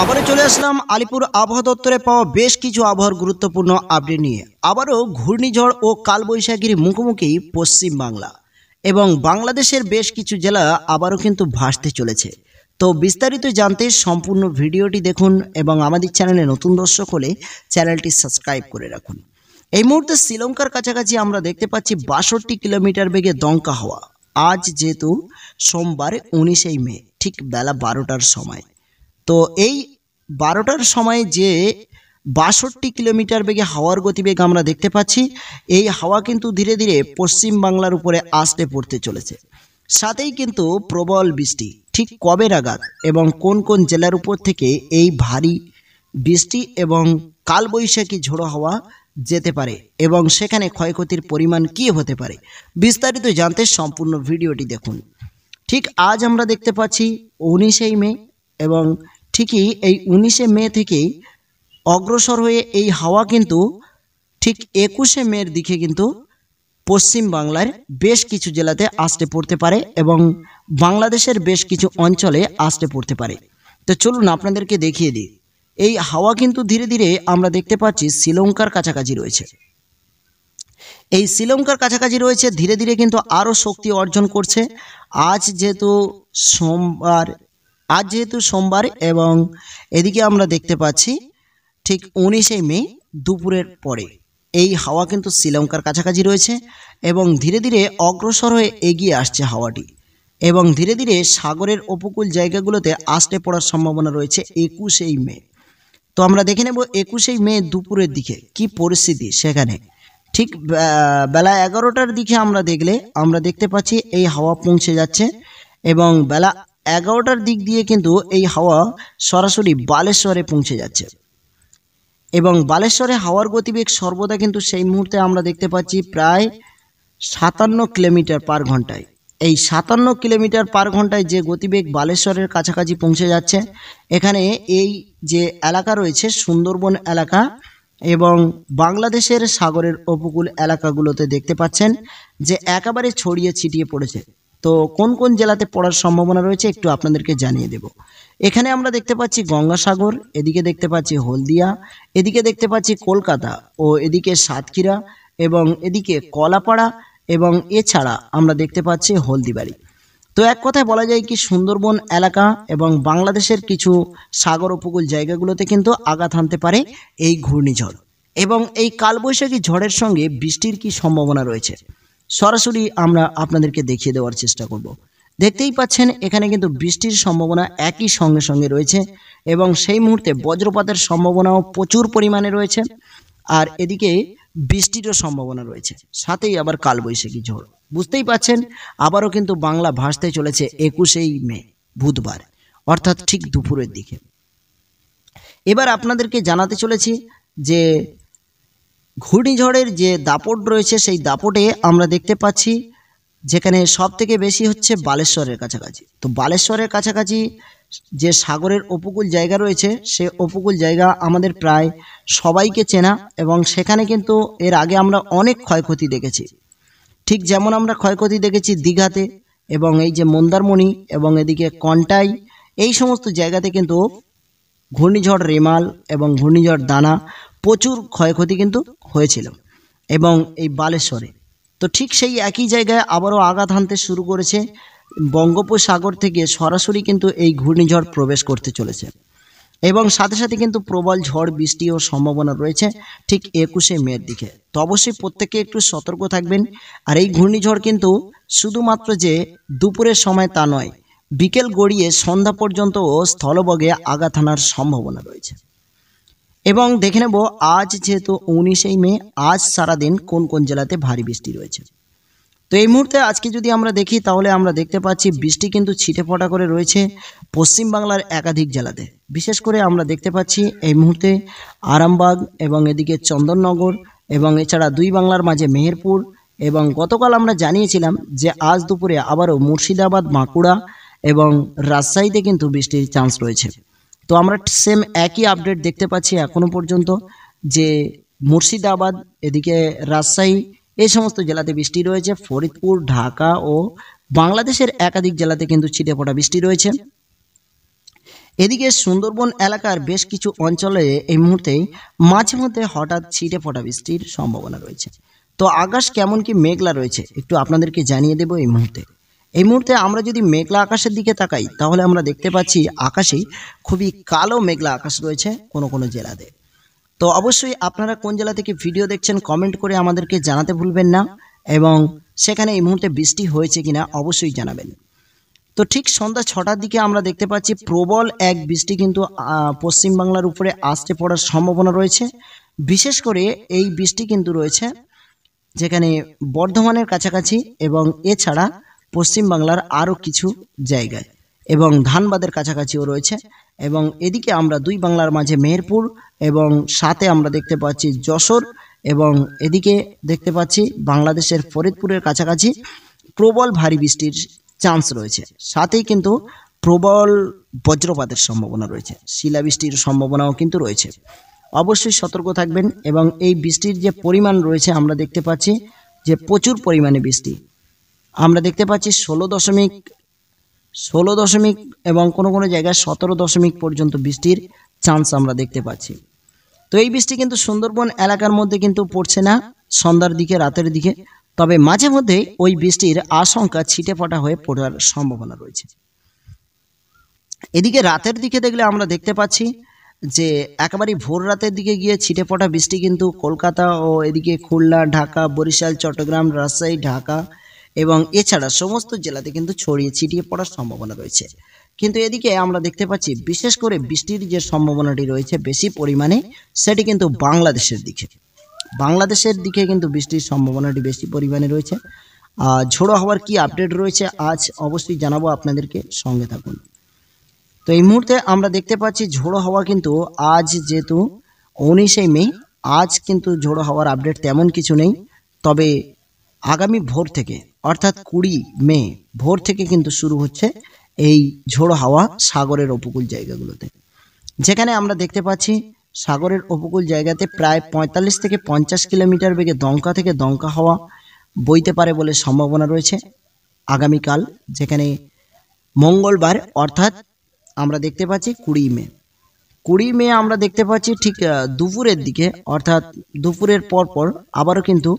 আবারও চলে আসলাম আলিপুর আবহাওয়া দপ্তরে পাওয়া বেশ কিছু আবহাওয়ার গুরুত্বপূর্ণ আপডেট নিয়ে। আবারও ঘূর্ণিঝড় ও কালবৈশাখীর মুখোমুখি পশ্চিম বাংলা এবং বাংলাদেশের বেশ কিছু জেলা আবারও কিন্তু ভাসতে চলেছে। তো বিস্তারিত জানতে সম্পূর্ণ ভিডিওটি দেখুন এবং আমাদের চ্যানেলে নতুন দর্শক হলে চ্যানেলটি সাবস্ক্রাইব করে রাখুন। এই মুহূর্তে শ্রীলঙ্কার কাছাকাছি আমরা দেখতে পাচ্ছি ৬২ কিলোমিটার বেগে দমকা হাওয়া। আজ যেহেতু সোমবার ১৯ মে ঠিক বেলা ১২টার সময়, তো এই ১২টার সময় যে ৬২ কিলোমিটার বেগে হাওয়ার গতিবেগ আমরা দেখতে পাচ্ছি, এই হাওয়া কিন্তু ধীরে ধীরে পশ্চিম বাংলার উপরে আসতে পড়তে চলেছে। সাথেই কিন্তু প্রবল বৃষ্টি ঠিক কবে নাগাদ এবং কোন কোন জেলার উপর থেকে এই ভারী বৃষ্টি এবং কালবৈশাখী ঝোড়ো হাওয়া যেতে পারে এবং সেখানে ক্ষয়ক্ষতির পরিমাণ কী হতে পারে, বিস্তারিত জানতে সম্পূর্ণ ভিডিওটি দেখুন। ঠিক আজ আমরা দেখতে পাচ্ছি ১৯ মে এবং ঠিকই এই ১৯ মে থেকেই অগ্রসর হয়ে এই হাওয়া কিন্তু ঠিক ২১ মের দিকে কিন্তু পশ্চিম বাংলার বেশ কিছু জেলাতে আসতে পড়তে পারে এবং বাংলাদেশের বেশ কিছু অঞ্চলে আসতে পড়তে পারে। তো চলুন আপনাদেরকে দেখিয়ে দিই। এই হাওয়া কিন্তু ধীরে ধীরে আমরা দেখতে পাচ্ছি শ্রীলঙ্কার কাছাকাছি রয়েছে। এই শ্রীলঙ্কার কাছাকাছি রয়েছে, ধীরে ধীরে কিন্তু আরও শক্তি অর্জন করছে। আজ যেহেতু সোমবার এবং এদিকে আমরা দেখতে পাচ্ছি ঠিক ১৯ মে দুপুরের পরে এই হাওয়া কিন্তু শ্রীলঙ্কার কাছাকাছি রয়েছে এবং ধীরে ধীরে অগ্রসর হয়ে এগিয়ে আসছে হাওয়াটি এবং ধীরে ধীরে সাগরের উপকূল জায়গাগুলোতে আসতে পড়ার সম্ভাবনা রয়েছে ২১ মে। তো আমরা দেখে নেব ২১ মে দুপুরের দিকে কি পরিস্থিতি সেখানে। ঠিক বেলা ১১টার দিকে আমরা দেখতে পাচ্ছি এই হাওয়া পৌঁছে যাচ্ছে এবং বেলা ১১টার দিক দিয়ে কিন্তু এই হাওয়া সরাসরি বালেশ্বরে পৌঁছে যাচ্ছে এবং বালেশ্বরে হাওয়ার গতিবেগ সর্বদা কিন্তু সেই মুহূর্তে আমরা দেখতে পাচ্ছি প্রায় ৫৭ কিলোমিটার পার ঘন্টায়। এই ৫৭ কিলোমিটার পার ঘন্টায় যে গতিবেগ বালেশ্বরের কাছাকাছি পৌঁছে যাচ্ছে, এখানে এই যে এলাকা রয়েছে সুন্দরবন এলাকা এবং বাংলাদেশের সাগরের উপকূল এলাকাগুলোতে দেখতে পাচ্ছেন যে একেবারে ছড়িয়ে ছিটিয়ে পড়েছে। তো কোন কোন জেলাতে পড়ার সম্ভাবনা রয়েছে একটু আপনাদেরকে জানিয়ে দেব। এখানে আমরা দেখতে পাচ্ছি গঙ্গাসাগর, এদিকে দেখতে পাচ্ছি হলদিয়া, এদিকে দেখতে পাচ্ছি কলকাতা ও এদিকে সাতক্ষীরা এবং এদিকে কলাপাড়া এবং এছাড়া আমরা দেখতে পাচ্ছি হলদিবাড়ি। তো এক কথায় বলা যায় কি সুন্দরবন এলাকা এবং বাংলাদেশের কিছু সাগর উপকূল জায়গাগুলোতে কিন্তু আঘাত হানতে পারে এই ঘূর্ণিঝড় এবং এই কালবৈশাখী ঝড়ের সঙ্গে বৃষ্টির কি সম্ভাবনা রয়েছে সরাসরি আমরা আপনাদেরকে দেখিয়ে দেওয়ার চেষ্টা করব। দেখতেই পাচ্ছেন এখানে কিন্তু বৃষ্টির সম্ভাবনা একই সঙ্গে সঙ্গে রয়েছে এবং সেই মুহূর্তে বজ্রপাতের সম্ভাবনাও প্রচুর পরিমাণে রয়েছে আর এদিকে বৃষ্টিরও সম্ভাবনা রয়েছে, সাথেই আবার কালবৈশাখী ঝড়। বুঝতেই পাচ্ছেন আবারও কিন্তু বাংলা ভাসতে চলেছে ২১ মে বুধবার, অর্থাৎ ঠিক দুপুরের দিকে। এবার আপনাদেরকে জানাতে চলেছি যে ঘূর্ণিঝড়ের যে দাপট রয়েছে সেই দাপটে আমরা দেখতে পাচ্ছি যেখানে সব থেকে বেশি হচ্ছে বালেশ্বরের কাছাকাছি। তো বালেশ্বরের কাছাকাছি যে সাগরের উপকূল জায়গা রয়েছে সে উপকূল জায়গা আমাদের প্রায় সবাইকে চেনা এবং সেখানে কিন্তু এর আগে আমরা অনেক ক্ষয়ক্ষতি দেখেছি। ঠিক যেমন আমরা ক্ষয়ক্ষতি দেখেছি দীঘাতে এবং এই যে মন্দারমণি এবং এদিকে কন্টাই, এই সমস্ত জায়গাতে কিন্তু ঘূর্ণিঝড় রেমাল এবং ঘূর্ণিঝড় দানা প্রচুর ক্ষয়ক্ষতি কিন্তু হয়েছিল এবং এই বালেশ্বরে তো ঠিক সেই একই জায়গায় আবারও আঘাত হানতে শুরু করেছে। বঙ্গোপসাগর থেকে সরাসরি কিন্তু এই ঘূর্ণিঝড় প্রবেশ করতে চলেছে এবং সাথে সাথে কিন্তু প্রবল ঝড় বৃষ্টিও সম্ভাবনা রয়েছে ঠিক ২১ মের দিকে। তো অবশ্যই প্রত্যেকে একটু সতর্ক থাকবেন। আর এই ঘূর্ণিঝড় কিন্তু শুধুমাত্র যে দুপুরের সময় তা নয়, বিকেল গড়িয়ে সন্ধ্যা পর্যন্তও স্থলভাগে আঘাত হানার সম্ভাবনা রয়েছে। এবং দেখে নেব আজ যেহেতু ১৯ মে, আজ সারাদিন কোন কোন জেলাতে ভারী বৃষ্টি রয়েছে। তো এই মুহূর্তে আজকে যদি আমরা দেখি তাহলে আমরা দেখতে পাচ্ছি বৃষ্টি কিন্তু ছিটে ফোটা করে রয়েছে পশ্চিম বাংলার একাধিক জেলাতে। বিশেষ করে আমরা দেখতে পাচ্ছি এই মুহূর্তে আরামবাগ এবং এদিকে চন্দননগর এবং এছাড়া দুই বাংলার মাঝে মেহেরপুর এবং গতকাল আমরা জানিয়েছিলাম যে আজ দুপুরে আবারও মুর্শিদাবাদ, বাঁকুড়া এবং রাজশাহীতে কিন্তু বৃষ্টির চান্স রয়েছে। তো আমরা সেম একই আপডেট দেখতে পাচ্ছি এখনও পর্যন্ত যে মুর্শিদাবাদ, এদিকে রাজশাহী, এই সমস্ত জেলাতে বৃষ্টি রয়েছে। ফরিদপুর, ঢাকা ও বাংলাদেশের একাধিক জেলাতে কিন্তু ছিটেফোঁটা বৃষ্টি রয়েছে। এদিকে সুন্দরবন এলাকার বেশ কিছু অঞ্চলে এই মুহূর্তে মাঝে মধ্যে হঠাৎ ছিটেফোঁটা বৃষ্টির সম্ভাবনা রয়েছে। তো আকাশ কেমন কি মেঘলা রয়েছে একটু আপনাদেরকে জানিয়ে দেব এই মুহূর্তে আমরা যদি মেঘলা আকাশের দিকে তাকাই তাহলে আমরা দেখতে পাচ্ছি আকাশে খুবই কালো মেঘলা আকাশ রয়েছে কোনো কোনো জেলাতে। তো অবশ্যই আপনারা কোন জেলা থেকে ভিডিও দেখছেন কমেন্ট করে আমাদেরকে জানাতে ভুলবেন না, এবং সেখানে এই মুহূর্তে বৃষ্টি হয়েছে কিনা অবশ্যই জানাবেন। তো ঠিক সন্ধ্যা 6টার দিকে আমরা দেখতে পাচ্ছি প্রবল এক বৃষ্টি কিন্তু পশ্চিমবাংলার উপরে আসতে পড়ার সম্ভাবনা রয়েছে। বিশেষ করে এই বৃষ্টি কিন্তু রয়েছে যেখানে বর্ধমানের কাছাকাছি এবং এছাড়া পশ্চিমবাংলার আরও কিছু জায়গায় এবং ধানবাদের কাছাকাছিও রয়েছে। এবং এদিকে আমরা দুই বাংলার মাঝে মেহেরপুর এবং সাথে আমরা দেখতে পাচ্ছি যশোর, এবং এদিকে দেখতে পাচ্ছি বাংলাদেশের ফরিদপুরের কাছাকাছি প্রবল ভারী বৃষ্টির চান্স রয়েছে। সাথেই কিন্তু প্রবল বজ্রপাতের সম্ভাবনা রয়েছে, শিলাবৃষ্টির সম্ভাবনাও কিন্তু রয়েছে। অবশ্যই সতর্ক থাকবেন। এবং এই বৃষ্টির যে পরিমাণ রয়েছে আমরা দেখতে পাচ্ছি যে প্রচুর পরিমাণে বৃষ্টি আমরা দেখতে পাচ্ছি 16 এবং কোনো কোনো জায়গায় 17 পর্যন্ত বৃষ্টির চান্স আমরা দেখতে পাচ্ছি। তো এই বৃষ্টি কিন্তু সুন্দরবন এলাকার মধ্যে কিন্তু পড়ছে না সন্ধ্যার দিকে রাতের দিকে, তবে মাঝে মধ্যে ওই বৃষ্টির আশঙ্কা ছিটেফোঁটা হয়ে পড়ার সম্ভাবনা রয়েছে। এদিকে রাতের দিকে দেখলে আমরা দেখতে পাচ্ছি যে একেবারে ভোর রাতের দিকে গিয়ে ছিটেফোঁটা বৃষ্টি কিন্তু কলকাতা ও এদিকে খুলনা, ঢাকা, বরিশাল, চট্টগ্রাম, রাজশাহী, ঢাকা এবং এছাড়া সমস্ত জেলাতে কিন্তু ছড়িয়ে ছিটিয়ে পড়ার সম্ভাবনা রয়েছে। কিন্তু এদিকে আমরা দেখতে পাচ্ছি বিশেষ করে বৃষ্টির যে সম্ভাবনাটি রয়েছে বেশি পরিমাণে সেটি কিন্তু বাংলাদেশের দিকে কিন্তু বৃষ্টির সম্ভাবনাটি বেশি পরিমাণে রয়েছে। ঝোড়ো হওয়ার কি আপডেট রয়েছে আজ অবশ্যই জানাবো আপনাদেরকে, সঙ্গে থাকুন। তো এই মুহূর্তে আমরা দেখতে পাচ্ছি ঝোড়ো হাওয়া কিন্তু আজ যেহেতু 19শে মে, আজ কিন্তু ঝোড়ো হাওয়ার আপডেট তেমন কিছু নেই। তবে আগামী ভোর থেকে অর্থাৎ 20 মে ভোর থেকে কিন্তু শুরু হচ্ছে এই ঝোড়ো হাওয়া সাগরের উপকূল জায়গাগুলোতে, যেখানে আমরা দেখতে পাচ্ছি সাগরের উপকূল জায়গাতে প্রায় 45 থেকে 50 কিলোমিটার বেগে দমকা থেকে দমকা হাওয়া বইতে পারে বলে সম্ভাবনা রয়েছে আগামীকাল, যেখানে মঙ্গলবার অর্থাৎ আমরা দেখতে পাচ্ছি 20 মে আমরা দেখতে পাচ্ছি ঠিক দুপুরের দিকে অর্থাৎ দুপুরের পরপর আবারও কিন্তু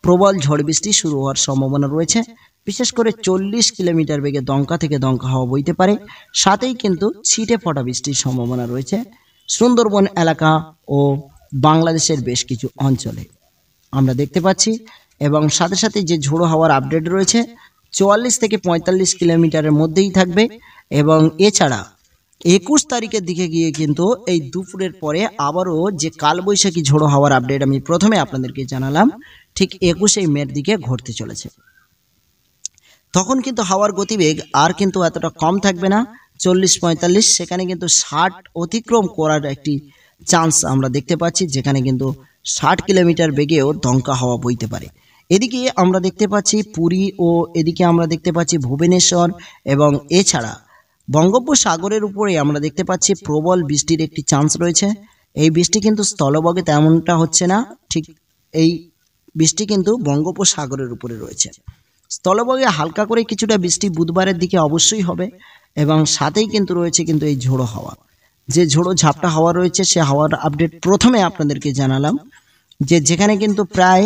প্রবল ঝড় বৃষ্টি শুরু হওয়ার সম্ভাবনা রয়েছে। বিশেষ করে 40 কিলোমিটার বেগে দমকা থেকে দমকা হাওয়া বইতে পারে। সাথেই কিন্তু ছিটেফোঁটা বৃষ্টির সম্ভাবনা রয়েছে সুন্দরবন এলাকা ও বাংলাদেশের বেশ কিছু অঞ্চলে আমরা দেখতে পাচ্ছি। এবং সাথে সাথে যে ঝোড়ো হাওয়ার আপডেট রয়েছে 44 থেকে 45 কিলোমিটারের মধ্যেই থাকবে। এবং এছাড়া 21 তারিখের দিকে গিয়ে কিন্তু এই দুপুরের পরে আবারও যে কালবৈশাখী ঝোড়ো হাওয়ার আপডেট আমি প্রথমে আপনাদেরকে জানালাম ঠিক 21শে মের দিকে ঘটতে চলেছে। তখন কিন্তু হাওয়ার গতিবেগ আর কিন্তু এতটা কম থাকবে না 40-45, সেখানে কিন্তু 60 অতিক্রম করার একটি চান্স আমরা দেখতে পাচ্ছি, যেখানে কিন্তু 60 কিলোমিটার বেগেও দমকা হাওয়া বইতে পারে। এদিকে আমরা দেখতে পাচ্ছি পুরী ও এদিকে আমরা দেখতে পাচ্ছি ভুবনেশ্বর এবং এছাড়া বঙ্গোপসাগরের উপরে আমরা দেখতে পাচ্ছি প্রবল বৃষ্টির একটি চান্স রয়েছে। এই বৃষ্টি কিন্তু স্থলভাগে তেমনটা হচ্ছে না, ঠিক এই বৃষ্টি কিন্তু বঙ্গোপসাগরের উপরে রয়েছে। স্থলভাগে হালকা করে কিছুটা বৃষ্টি বুধবারের দিকে অবশ্যই হবে। এবং সাথেই কিন্তু রয়েছে কিন্তু এই ঝোড়ো হাওয়া, যে ঝোড়ো ঝাপটা হাওয়া রয়েছে সে হাওয়ার আপডেট প্রথমে আপনাদেরকে জানালাম, যেখানে কিন্তু প্রায়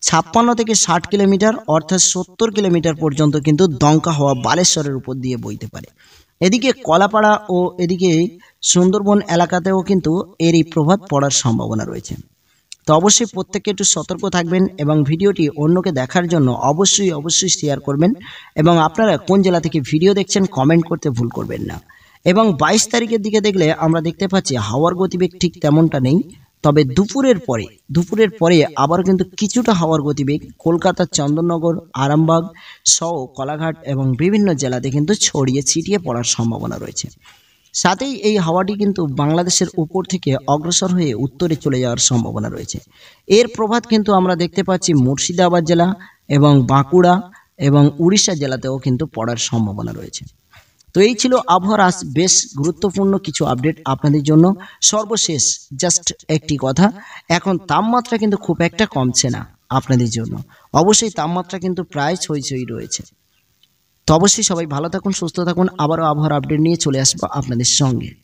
56 থেকে 60 কিলোমিটার অর্থাৎ 70 কিলোমিটার পর্যন্ত কিন্তু দমকা হাওয়া বালেশ্বরের উপর দিয়ে বইতে পারে। এদিকে কলাপাড়া ও এদিকে সুন্দরবন এলাকাতেও কিন্তু এরই প্রভাব পড়ার সম্ভাবনা রয়েছে। তো অবশ্যই প্রত্যেককে একটু সতর্ক থাকবেন এবং ভিডিওটি অন্যকে দেখার জন্য অবশ্যই শেয়ার করবেন। এবং আপনারা কোন জেলা থেকে ভিডিও দেখছেন কমেন্ট করতে ভুল করবেন না। এবং 22 তারিখের দিকে দেখলে আমরা দেখতে পাচ্ছি হাওয়ার গতিবেগ ঠিক তেমনটা নেই, তবে দুপুরের পরে আবার কিন্তু কিছুটা হাওয়ার গতিবেগ কলকাতার চন্দননগর, আরামবাগ সহ কলাঘাট এবং বিভিন্ন জেলাতে কিন্তু ছড়িয়ে ছিটিয়ে পড়ার সম্ভাবনা রয়েছে। সাথেই এই হাওয়াটি কিন্তু বাংলাদেশের উপর থেকে অগ্রসর হয়ে উত্তরে চলে যাওয়ার সম্ভাবনা রয়েছে। এর প্রভাব কিন্তু আমরা দেখতে পাচ্ছি মুর্শিদাবাদ জেলা এবং বাঁকুড়া এবং উড়িষ্যা জেলাতেও কিন্তু পড়ার সম্ভাবনা রয়েছে। তো এই ছিল আবহাওয়ার আজ বেশ গুরুত্বপূর্ণ কিছু আপডেট আপনাদের জন্য। সর্বশেষ জাস্ট একটি কথা, এখন তাপমাত্রা কিন্তু খুব একটা কমছে না আপনাদের জন্য, অবশ্যই তাপমাত্রা কিন্তু প্রায় ছই রয়েছে। তো অবশ্যই সবাই ভালো থাকুন, সুস্থ থাকুন, আবারও আবহাওয়ার আপডেট নিয়ে চলে আসবো আপনাদের সঙ্গে।